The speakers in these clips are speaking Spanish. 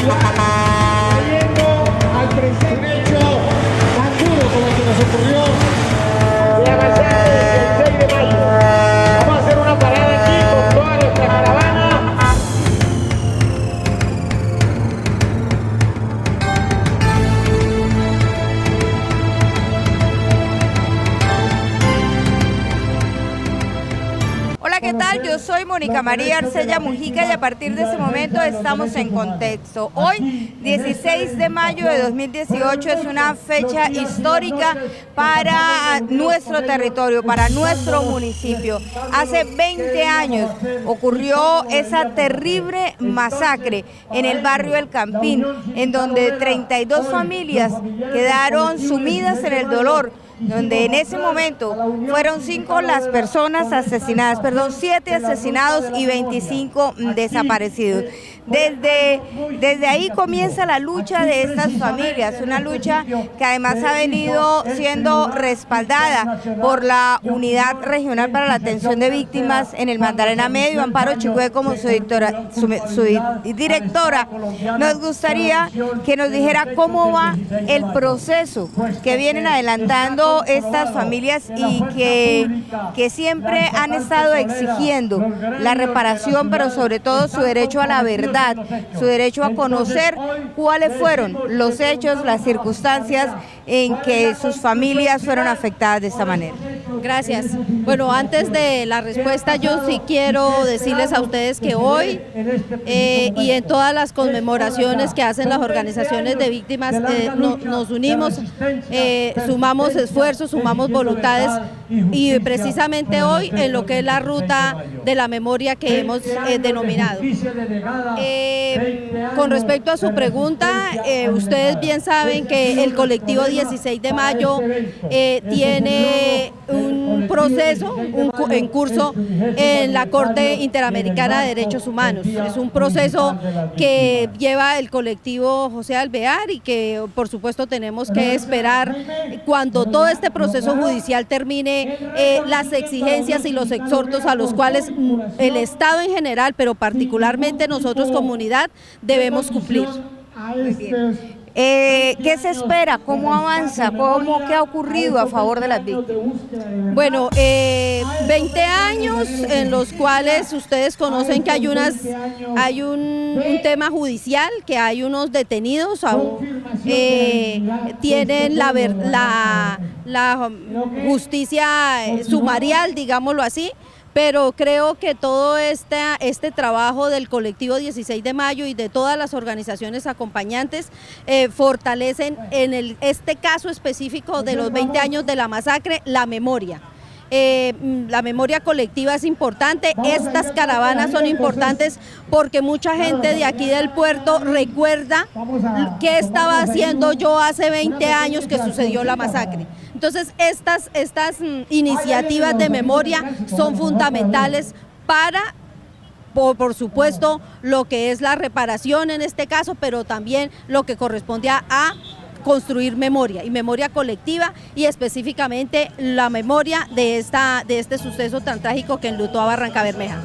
trayendo al presente un hecho tan duro como el que nos ocurrió la masacre del 16 de mayo. Vamos a hacer una parada aquí con toda nuestra caravana. Hola, ¿qué tal? Yo soy Mónica María Arcella Mujica y a partir de este momento estamos en contexto. Hoy, 16 de mayo de 2018, es una fecha histórica para nuestro territorio, para nuestro municipio. Hace 20 años ocurrió esa terrible masacre en el barrio El Campín, en donde 32 familias quedaron sumidas en el dolor, donde en ese momento fueron 5 las personas asesinadas, 7 asesinados y 25 desaparecidos. Desde ahí comienza la lucha de estas familias, una lucha que además ha venido siendo respaldada por la Unidad Regional para la Atención de Víctimas en el Magdalena Medio, Amparo Chicue como su directora. Nos gustaría que nos dijera cómo va el proceso que vienen adelantando estas familias y que siempre han estado exigiendo la reparación, pero sobre todo su derecho a la verdad, su derecho a conocer cuáles fueron los hechos, las circunstancias en que sus familias fueron afectadas de esta manera. Gracias. Bueno, antes de la respuesta, yo sí quiero decirles a ustedes que hoy y en todas las conmemoraciones que hacen las organizaciones de víctimas, nos unimos, sumamos esfuerzos, sumamos voluntades y precisamente hoy en lo que es la ruta de la memoria que hemos denominado. Con respecto a su pregunta, ustedes bien saben que el colectivo 16 de mayo tiene un proceso en curso en la Corte Interamericana de Derechos Humanos. Es un proceso que lleva el colectivo José Alvear y que por supuesto tenemos que esperar cuando todo este proceso judicial termine las exigencias y los exhortos a los cuales el Estado en general, pero particularmente nosotros comunidad, debemos cumplir. Muy bien. ¿Qué se espera? ¿Cómo avanza? ¿Qué ha ocurrido a favor de las víctimas? Bueno, 20 años en los cuales ustedes conocen que hay un tema judicial, que hay unos detenidos, tienen la justicia sumarial, digámoslo así. Pero creo que todo este trabajo del colectivo 16 de mayo y de todas las organizaciones acompañantes fortalecen en este caso específico de los 20 años de la masacre, la memoria. La memoria colectiva es importante, estas caravanas son importantes porque mucha gente de aquí del puerto recuerda qué estaba haciendo yo hace 20 años que sucedió la masacre. Entonces estas iniciativas de memoria son fundamentales para, por supuesto, lo que es la reparación en este caso, pero también lo que corresponde a construir memoria y memoria colectiva y específicamente la memoria de este suceso tan trágico que enlutó a Barrancabermeja.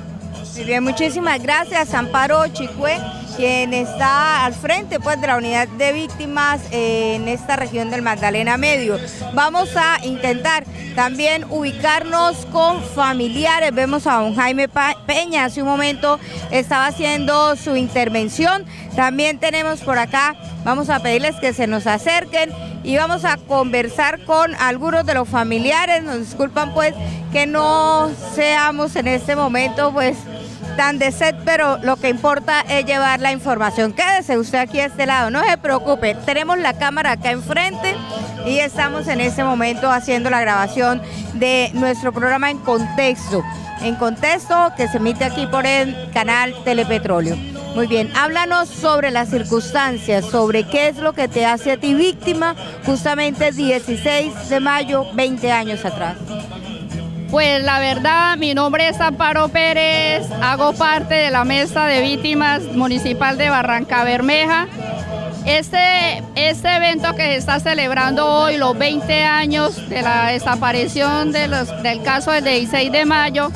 Muy bien, muchísimas gracias, Amparo Chicue, quien está al frente pues de la unidad de víctimas en esta región del Magdalena Medio. Vamos a intentar también ubicarnos con familiares. Vemos a don Jaime Peña, hace un momento estaba haciendo su intervención. También tenemos por acá, vamos a pedirles que se nos acerquen y vamos a conversar con algunos de los familiares. Nos disculpan pues que no seamos en este momento pues tan de set, pero lo que importa es llevar la información. Quédese usted aquí a este lado, no se preocupe, tenemos la cámara acá enfrente y estamos en este momento haciendo la grabación de nuestro programa En Contexto, que se emite aquí por el canal Telepetróleo. Muy bien, háblanos sobre las circunstancias, sobre qué es lo que te hace a ti víctima justamente el 16 de mayo, 20 años atrás. Pues la verdad, mi nombre es Amparo Pérez, hago parte de la Mesa de Víctimas Municipal de Barrancabermeja. Este evento que se está celebrando hoy, los 20 años de la desaparición del caso del 16 de mayo,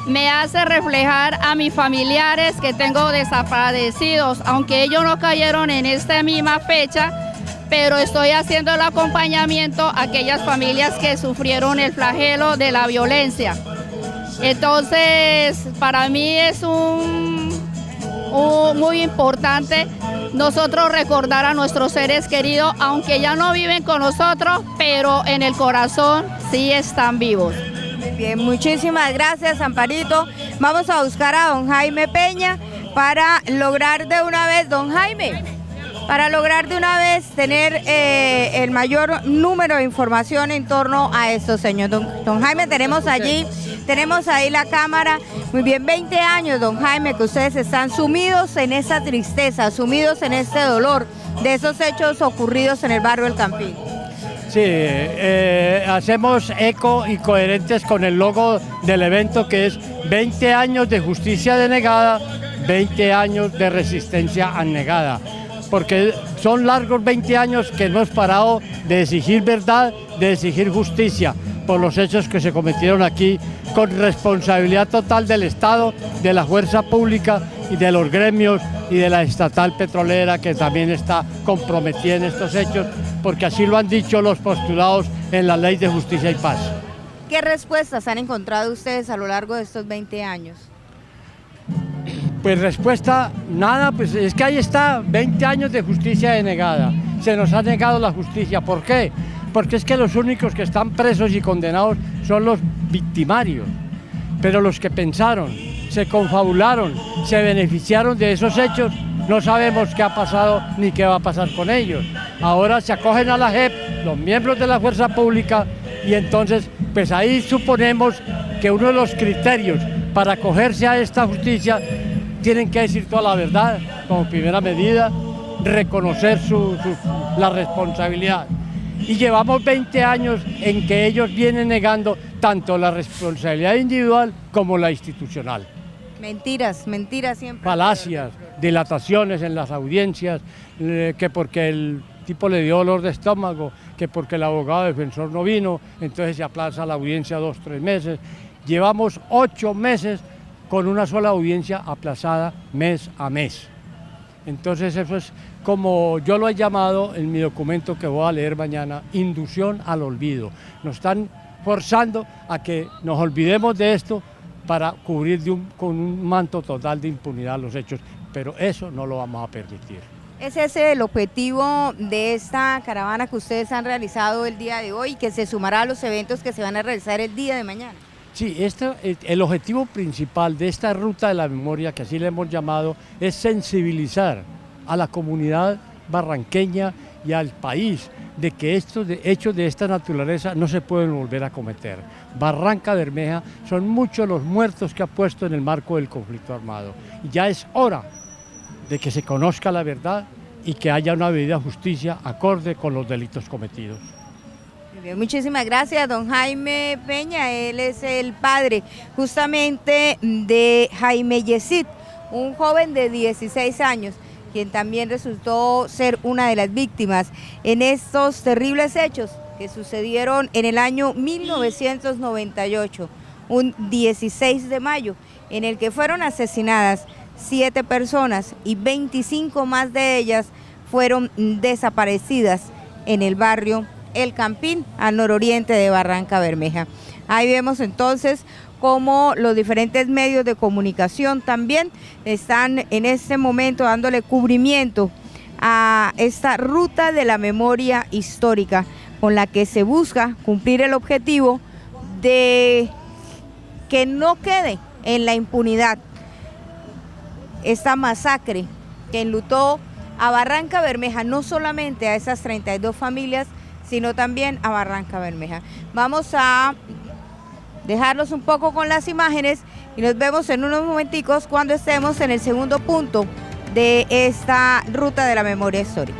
me hace reflejar a mis familiares que tengo desaparecidos, aunque ellos no cayeron en esta misma fecha, pero estoy haciendo el acompañamiento a aquellas familias que sufrieron el flagelo de la violencia. Entonces, para mí es muy importante nosotros recordar a nuestros seres queridos, aunque ya no viven con nosotros, pero en el corazón sí están vivos. Bien, muchísimas gracias, Amparito. Vamos a buscar a don Jaime Peña para lograr de una vez, don Jaime, para lograr de una vez tener el mayor número de información en torno a estos señores. Don Jaime, tenemos ahí la cámara. Muy bien, 20 años, don Jaime, que ustedes están sumidos en esa tristeza, sumidos en este dolor de esos hechos ocurridos en el barrio El Campín. Sí, hacemos eco y coherentes con el logo del evento, que es 20 años de justicia denegada, 20 años de resistencia anegada, porque son largos 20 años que hemos parado de exigir verdad, de exigir justicia por los hechos que se cometieron aquí, con responsabilidad total del Estado, de la fuerza pública y de los gremios y de la estatal petrolera, que también está comprometida en estos hechos, porque así lo han dicho los postulados en la Ley de Justicia y Paz. ¿Qué respuestas han encontrado ustedes a lo largo de estos 20 años? Pues respuesta, nada, pues es que ahí está, 20 años de justicia denegada. Se nos ha negado la justicia. ¿Por qué? Porque es que los únicos que están presos y condenados son los victimarios. Pero los que pensaron, se confabularon, se beneficiaron de esos hechos, no sabemos qué ha pasado ni qué va a pasar con ellos. Ahora se acogen a la JEP, los miembros de la fuerza pública, y entonces, pues ahí suponemos que uno de los criterios para acogerse a esta justicia tienen que decir toda la verdad, como primera medida, reconocer la responsabilidad. Y llevamos 20 años en que ellos vienen negando tanto la responsabilidad individual como la institucional. Mentiras, mentiras siempre. Falacias, dilataciones en las audiencias, que porque el tipo le dio dolor de estómago, que porque el abogado defensor no vino, entonces se aplaza la audiencia 2 o 3 meses. Llevamos 8 meses con una sola audiencia aplazada mes a mes. Entonces eso es, como yo lo he llamado en mi documento que voy a leer mañana, inducción al olvido. Nos están forzando a que nos olvidemos de esto para cubrir con un manto total de impunidad los hechos, pero eso no lo vamos a permitir. ¿Es ese el objetivo de esta caravana que ustedes han realizado el día de hoy, que se sumará a los eventos que se van a realizar el día de mañana? Sí, el objetivo principal de esta ruta de la memoria, que así le hemos llamado, es sensibilizar a la comunidad barranqueña y al país de que estos hechos de esta naturaleza no se pueden volver a cometer. Barranca Bermeja son muchos los muertos que ha puesto en el marco del conflicto armado. Y ya es hora de que se conozca la verdad y que haya una debida justicia acorde con los delitos cometidos. Bien, muchísimas gracias, don Jaime Peña. Él es el padre justamente de Jaime Yesid, un joven de 16 años, quien también resultó ser una de las víctimas en estos terribles hechos que sucedieron en el año 1998, un 16 de mayo, en el que fueron asesinadas 7 personas y 25 más de ellas fueron desaparecidas en el barrio El Campín, al nororiente de Barranca Bermeja. Ahí vemos entonces cómo los diferentes medios de comunicación también están en este momento dándole cubrimiento a esta ruta de la memoria histórica, con la que se busca cumplir el objetivo de que no quede en la impunidad esta masacre que enlutó a Barranca Bermeja, no solamente a esas 32 familias, sino también a Barranca Bermeja. Vamos a dejarlos un poco con las imágenes y nos vemos en unos momenticos cuando estemos en el segundo punto de esta ruta de la memoria histórica.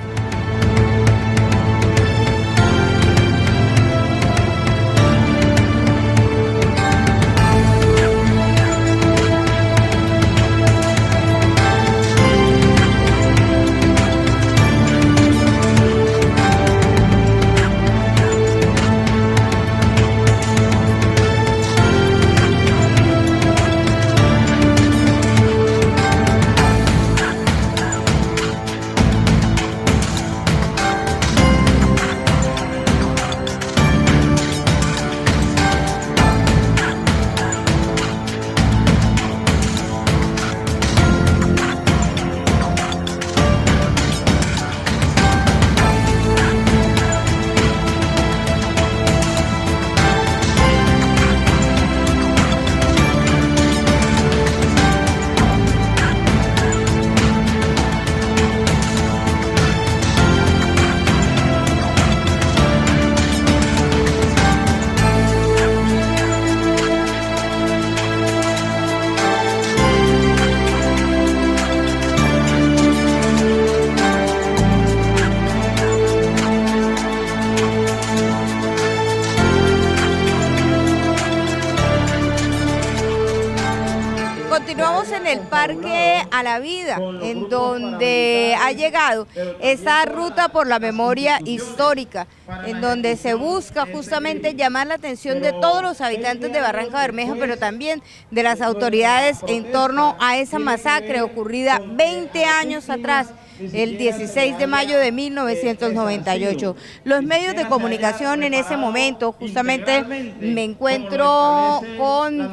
Parque a la Vida, en donde ha llegado esta ruta por la memoria histórica, en donde se busca justamente llamar la atención de todos los habitantes de Barrancabermeja, pero también de las autoridades en torno a esa masacre ocurrida 20 años atrás, el 16 de mayo de 1998. Los medios de comunicación en ese momento, justamente me encuentro con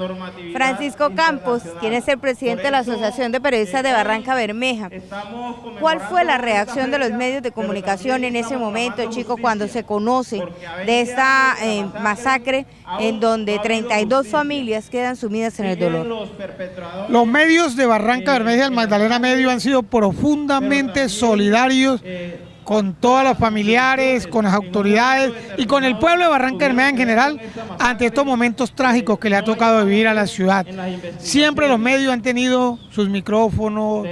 Francisco Campos, quien es el presidente de la Asociación de Periodistas de Barrancabermeja. ¿Cuál fue la reacción de los medios de comunicación en ese momento, chicos, cuando se conoce de esta masacre en donde 32 familias quedan sumidas en el dolor? Los medios de Barrancabermeja y el Magdalena Medio han sido profundamente solidarios con todos los familiares, con las autoridades y con el pueblo de Barrancabermeja en general ante estos momentos trágicos que le ha tocado vivir a la ciudad. Siempre los medios han tenido sus micrófonos,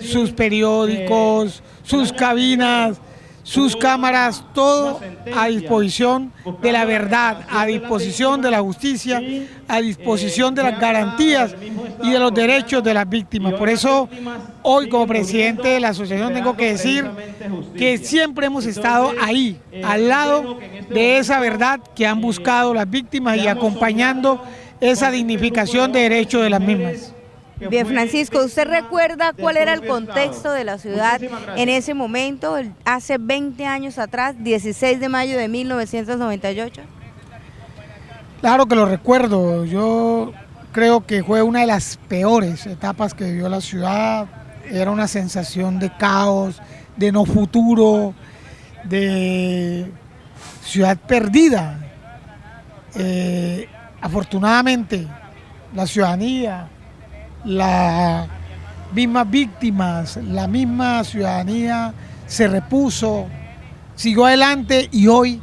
sus periódicos, sus cabinas, sus cámaras, todo a disposición de la verdad, a disposición de la justicia, a disposición de las garantías y de los derechos de las víctimas. Por eso, hoy como presidente de la asociación tengo que decir que siempre hemos estado ahí, al lado de esa verdad que han buscado las víctimas y acompañando esa dignificación de derechos de las mismas. Bien, Francisco, ¿usted recuerda cuál era el contexto de la ciudad en ese momento, hace 20 años atrás, 16 de mayo de 1998? Claro que lo recuerdo. Yo creo que fue una de las peores etapas que vivió la ciudad. Era una sensación de caos, de no futuro, de ciudad perdida. Afortunadamente, la ciudadanía, las mismas víctimas, la misma ciudadanía se repuso, siguió adelante y hoy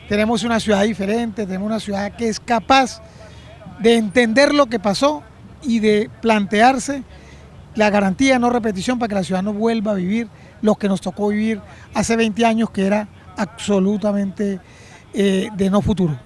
tenemos una ciudad diferente, tenemos una ciudad que es capaz de entender lo que pasó y de plantearse la garantía de no repetición para que la ciudad no vuelva a vivir lo que nos tocó vivir hace 20 años, que era absolutamente de no futuro.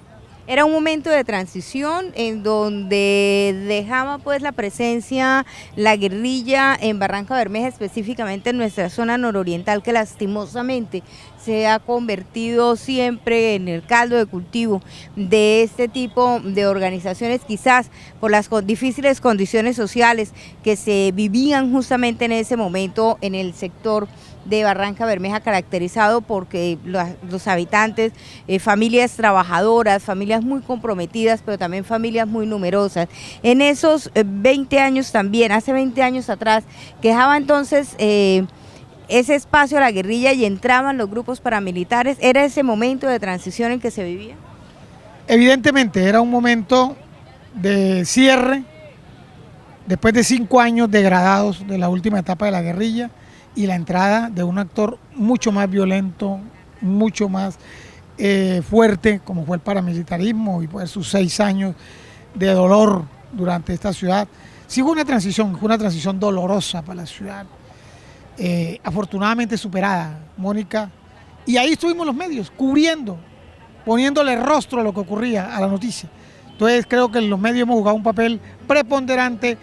Era un momento de transición en donde dejaba pues la presencia, la guerrilla en Barrancabermeja, específicamente en nuestra zona nororiental, que lastimosamente se ha convertido siempre en el caldo de cultivo de este tipo de organizaciones, quizás por las difíciles condiciones sociales que se vivían justamente en ese momento en el sector de Barrancabermeja, caracterizado porque los habitantes, familias trabajadoras, familias muy comprometidas, pero también familias muy numerosas. En esos 20 años también, hace 20 años atrás, dejaba entonces ese espacio a la guerrilla y entraban los grupos paramilitares. ¿Era ese momento de transición en que se vivía? Evidentemente era un momento de cierre, después de 5 años degradados de la última etapa de la guerrilla, y la entrada de un actor mucho más violento, mucho más fuerte, como fue el paramilitarismo, y pues sus 6 años de dolor durante esta ciudad. Sí fue una transición dolorosa para la ciudad, afortunadamente superada, Mónica, y ahí estuvimos los medios, cubriendo, poniéndole rostro a lo que ocurría, a la noticia. Entonces creo que los medios hemos jugado un papel preponderante,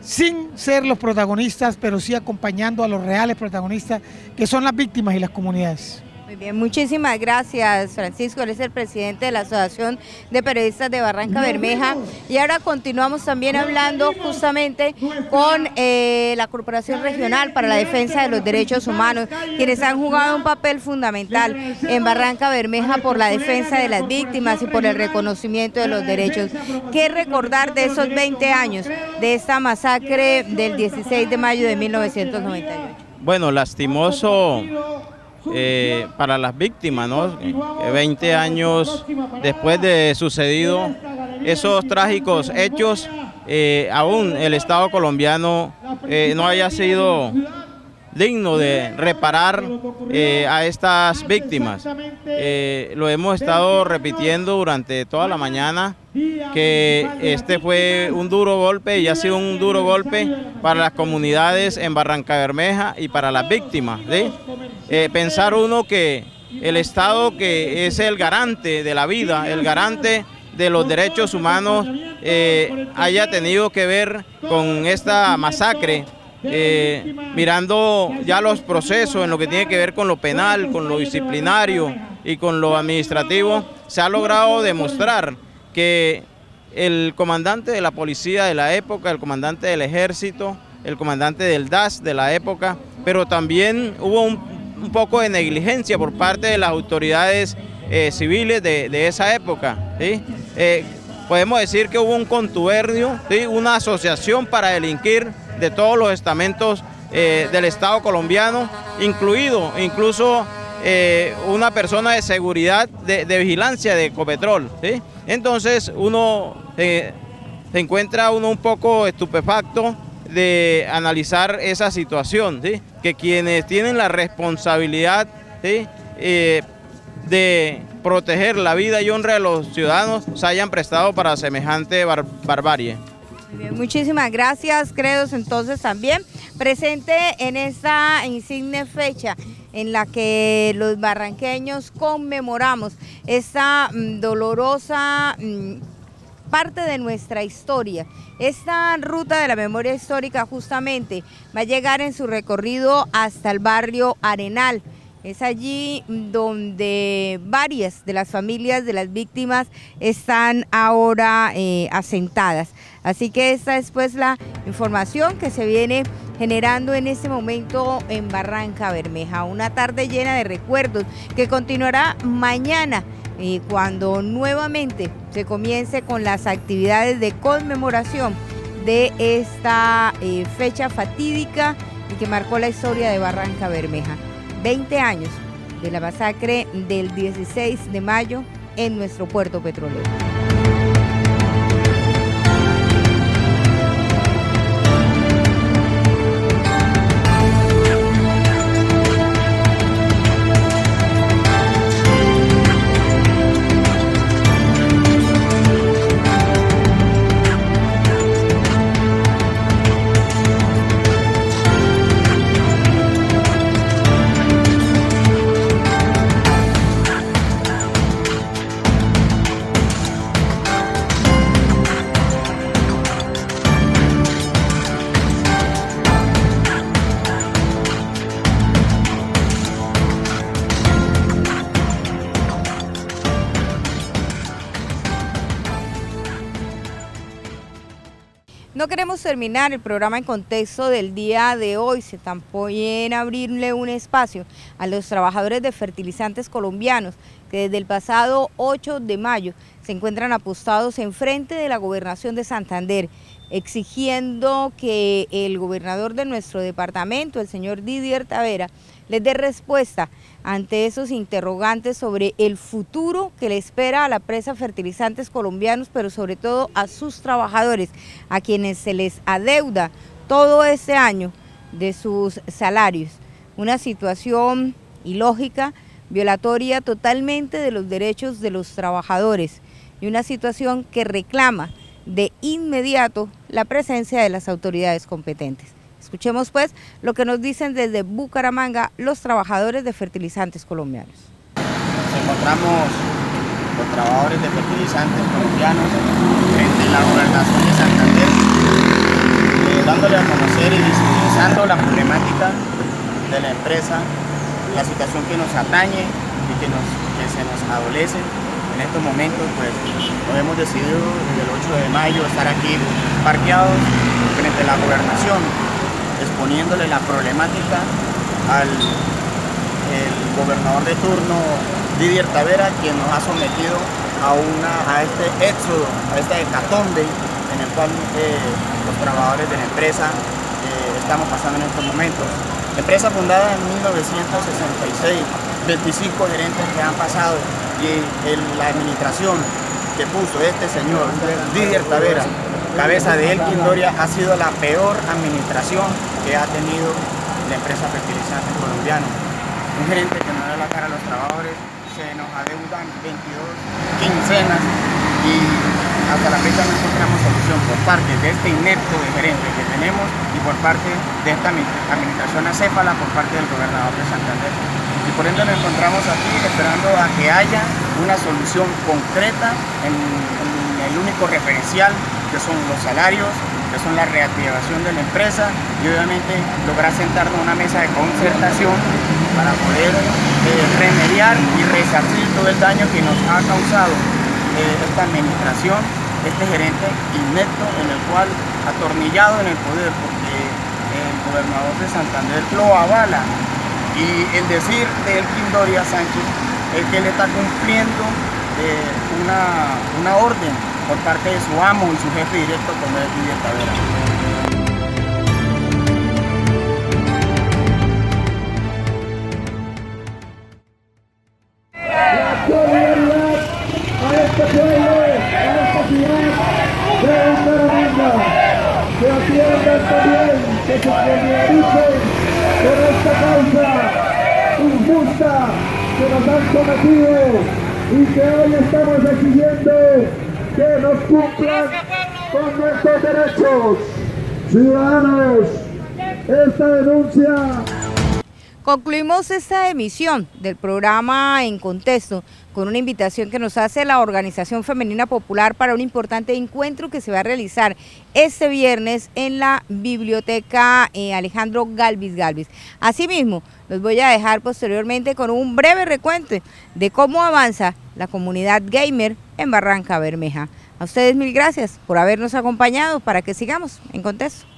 sin ser los protagonistas, pero sí acompañando a los reales protagonistas, que son las víctimas y las comunidades. Muy bien, muchísimas gracias, Francisco. Él es el presidente de la Asociación de Periodistas de Barrancabermeja. Y ahora continuamos también hablando justamente con la Corporación Regional para la Defensa de los Derechos Humanos, quienes han jugado un papel fundamental en Barrancabermeja por la defensa de las víctimas y por el reconocimiento de los derechos. ¿Qué recordar de esos 20 años de esta masacre del 16 de mayo de 1998? Bueno, lastimoso para las víctimas, ¿no? 20 años después de sucedido esos trágicos hechos, aún el Estado colombiano no haya sido digno de reparar a estas víctimas. Lo hemos estado repitiendo durante toda la mañana, que este fue un duro golpe y ha sido un duro golpe para las comunidades en Barrancabermeja y para las víctimas, ¿sí? Pensar uno que el Estado, que es el garante de la vida, el garante de los derechos humanos, haya tenido que ver con esta masacre, mirando ya los procesos en lo que tiene que ver con lo penal, con lo disciplinario y con lo administrativo, se ha logrado demostrar que el comandante de la policía de la época, el comandante del ejército, el comandante del DAS de la época, pero también hubo un poco de negligencia por parte de las autoridades civiles de esa época, ¿sí? Podemos decir que hubo un contubernio, ¿sí? Una asociación para delinquir de todos los estamentos del Estado colombiano, incluso una persona de seguridad, de vigilancia de Ecopetrol, ¿sí? Entonces uno se encuentra un poco estupefacto de analizar esa situación, ¿sí? Que quienes tienen la responsabilidad, ¿sí? De proteger la vida y honra de los ciudadanos se hayan prestado para semejante barbarie. Bien, muchísimas gracias, Credos, entonces también presente en esta insigne fecha en la que los barranqueños conmemoramos esta dolorosa parte de nuestra historia. Esta ruta de la memoria histórica justamente va a llegar en su recorrido hasta el barrio Arenal. Es allí donde varias de las familias de las víctimas están ahora asentadas. Así que esta es pues la información que se viene generando en este momento en Barranca Bermeja. Una tarde llena de recuerdos que continuará mañana cuando nuevamente se comience con las actividades de conmemoración de esta fecha fatídica y que marcó la historia de Barranca Bermeja. 20 años de la masacre del 16 de mayo en nuestro puerto petrolero. No queremos terminar el programa en contexto del día de hoy, se también abrirle un espacio a los trabajadores de fertilizantes colombianos que desde el pasado 8 de mayo se encuentran apostados enfrente de la gobernación de Santander, exigiendo que el gobernador de nuestro departamento, el señor Didier Tavera, les dé respuesta ante esos interrogantes sobre el futuro que le espera a la empresa Fertilizantes Colombianos, pero sobre todo a sus trabajadores, a quienes se les adeuda todo este año de sus salarios. Una situación ilógica, violatoria totalmente de los derechos de los trabajadores y una situación que reclama de inmediato la presencia de las autoridades competentes. Escuchemos pues lo que nos dicen desde Bucaramanga los trabajadores de Fertilizantes Colombianos. Nos encontramos los trabajadores de Fertilizantes Colombianos frente a la gobernación de Santander, dándole a conocer y visibilizando la problemática de la empresa, la situación que nos atañe y que se nos adolece. En estos momentos pues hemos decidido desde el 8 de mayo estar aquí parqueados frente a la gobernación, exponiéndole la problemática al gobernador de turno, Didier Tavera, quien nos ha sometido a este éxodo, a esta hecatombe en el cual los trabajadores de la empresa estamos pasando en estos momentos. Empresa fundada en 1966, 25 gerentes que han pasado y la administración que puso este señor, Didier Tavera, cabeza de Elkin Doria, ha sido la peor administración que ha tenido la empresa Fertilizantes Colombianos. Un gerente que no da la cara a los trabajadores, se nos adeudan 22 quincenas y hasta la fecha no encontramos solución por parte de este inepto de gerente que tenemos y por parte de esta administración acéfala por parte del gobernador de Santander. Y por ende nos encontramos aquí esperando a que haya una solución concreta en el único referencial, que son los salarios, que son la reactivación de la empresa y obviamente lograr sentarnos a una mesa de concertación para poder remediar y resarcir todo el daño que nos ha causado esta administración, este gerente inepto en el cual atornillado en el poder, porque el gobernador de Santander lo avala y el decir de Elkin Doria Sánchez es que él está cumpliendo una orden por parte de su amo y su jefe directo como es Didier Tavera. La solidaridad a este pueblo, a esta ciudad de Bucaramanga, que atiendan también, que se solidaricen con esta causa injusta que nos han cometido y que hoy estamos exigiendo que nos cumplan con nuestros derechos. Ciudadanos, esta denuncia. Concluimos esta emisión del programa En Contexto con una invitación que nos hace la Organización Femenina Popular para un importante encuentro que se va a realizar este viernes en la Biblioteca Alejandro Galvis Galvis. Asimismo, los voy a dejar posteriormente con un breve recuento de cómo avanza la comunidad gamer en Barranca Bermeja. A ustedes mil gracias por habernos acompañado para que sigamos en Contexto.